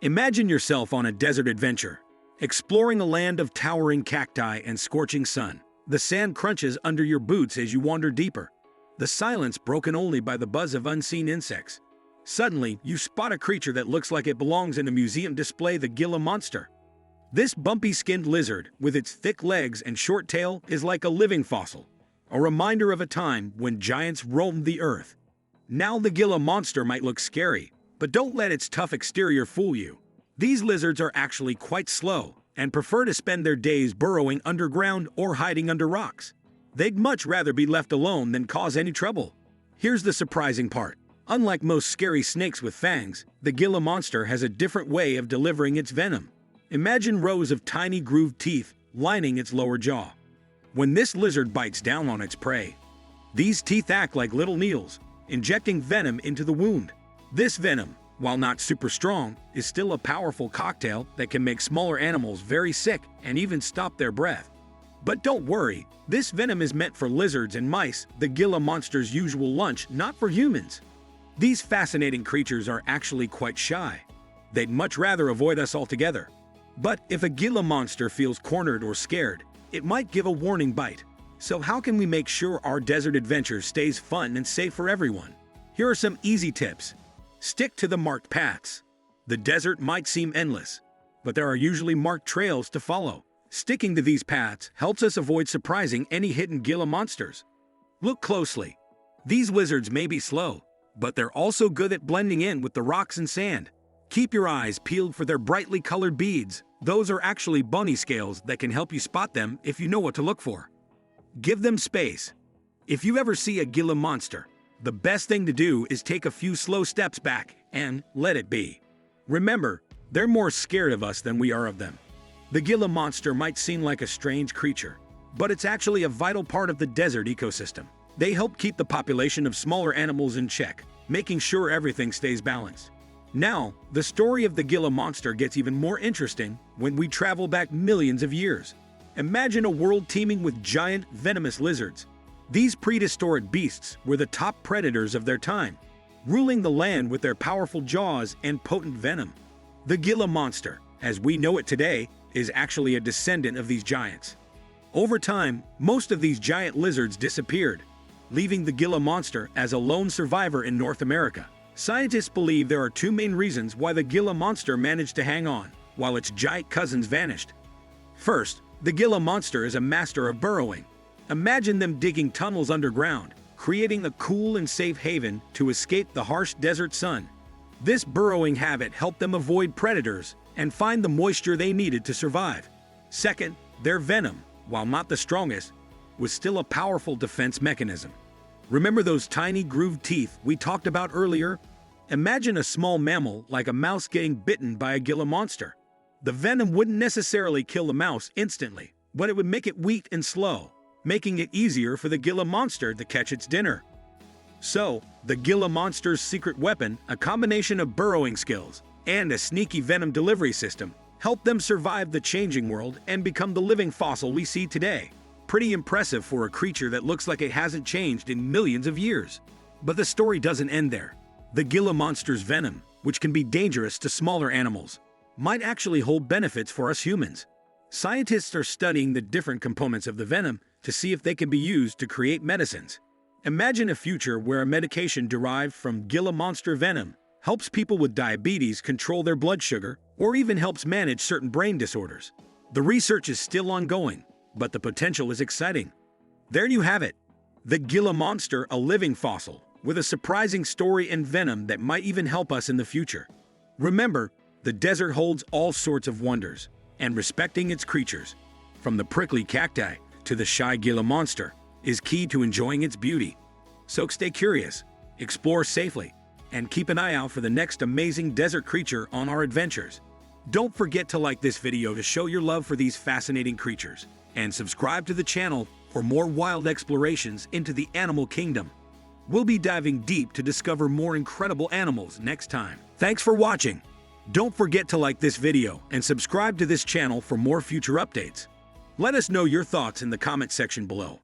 Imagine yourself on a desert adventure, exploring a land of towering cacti and scorching sun. The sand crunches under your boots as you wander deeper, the silence broken only by the buzz of unseen insects. Suddenly, you spot a creature that looks like it belongs in a museum display, the Gila monster. This bumpy-skinned lizard, with its thick legs and short tail, is like a living fossil, a reminder of a time when giants roamed the earth. Now the Gila monster might look scary, but don't let its tough exterior fool you. These lizards are actually quite slow and prefer to spend their days burrowing underground or hiding under rocks. They'd much rather be left alone than cause any trouble. Here's the surprising part. Unlike most scary snakes with fangs, the Gila monster has a different way of delivering its venom. Imagine rows of tiny grooved teeth lining its lower jaw. When this lizard bites down on its prey, these teeth act like little needles, injecting venom into the wound. This venom, while not super strong, is still a powerful cocktail that can make smaller animals very sick and even stop their breath. But don't worry, this venom is meant for lizards and mice, the Gila monster's usual lunch, not for humans. These fascinating creatures are actually quite shy. They'd much rather avoid us altogether. But if a Gila monster feels cornered or scared, it might give a warning bite. So how can we make sure our desert adventure stays fun and safe for everyone? Here are some easy tips. Stick to the marked paths. The desert might seem endless, but there are usually marked trails to follow. Sticking to these paths helps us avoid surprising any hidden Gila monsters. Look closely. These lizards may be slow, but they're also good at blending in with the rocks and sand. Keep your eyes peeled for their brightly colored beads. Those are actually bony scales that can help you spot them if you know what to look for. Give them space. If you ever see a Gila monster, the best thing to do is take a few slow steps back and let it be. Remember, they're more scared of us than we are of them. The Gila monster might seem like a strange creature, but it's actually a vital part of the desert ecosystem. They help keep the population of smaller animals in check, making sure everything stays balanced. Now, the story of the Gila monster gets even more interesting when we travel back millions of years. Imagine a world teeming with giant, venomous lizards. These prehistoric beasts were the top predators of their time, ruling the land with their powerful jaws and potent venom. The Gila monster, as we know it today, is actually a descendant of these giants. Over time, most of these giant lizards disappeared, leaving the Gila monster as a lone survivor in North America. Scientists believe there are two main reasons why the Gila monster managed to hang on, while its giant cousins vanished. First, the Gila monster is a master of burrowing. Imagine them digging tunnels underground, creating a cool and safe haven to escape the harsh desert sun. This burrowing habit helped them avoid predators and find the moisture they needed to survive. Second, their venom, while not the strongest, was still a powerful defense mechanism. Remember those tiny grooved teeth we talked about earlier? Imagine a small mammal like a mouse getting bitten by a Gila monster. The venom wouldn't necessarily kill the mouse instantly, but it would make it weak and slow, making it easier for the Gila monster to catch its dinner. So, the Gila monster's secret weapon, a combination of burrowing skills and a sneaky venom delivery system, helped them survive the changing world and become the living fossil we see today. Pretty impressive for a creature that looks like it hasn't changed in millions of years. But the story doesn't end there. The Gila monster's venom, which can be dangerous to smaller animals, might actually hold benefits for us humans. Scientists are studying the different components of the venom to see if they can be used to create medicines. Imagine a future where a medication derived from Gila monster venom helps people with diabetes control their blood sugar or even helps manage certain brain disorders. The research is still ongoing, but the potential is exciting. There you have it. The Gila monster, a living fossil with a surprising story and venom that might even help us in the future. Remember, the desert holds all sorts of wonders, and respecting its creatures, from the prickly cacti to the shy Gila monster, is key to enjoying its beauty. So stay curious, explore safely, and keep an eye out for the next amazing desert creature on our adventures. Don't forget to like this video to show your love for these fascinating creatures, and subscribe to the channel for more wild explorations into the animal kingdom. We'll be diving deep to discover more incredible animals next time. Thanks for watching. Don't forget to like this video and subscribe to this channel for more future updates. Let us know your thoughts in the comment section below.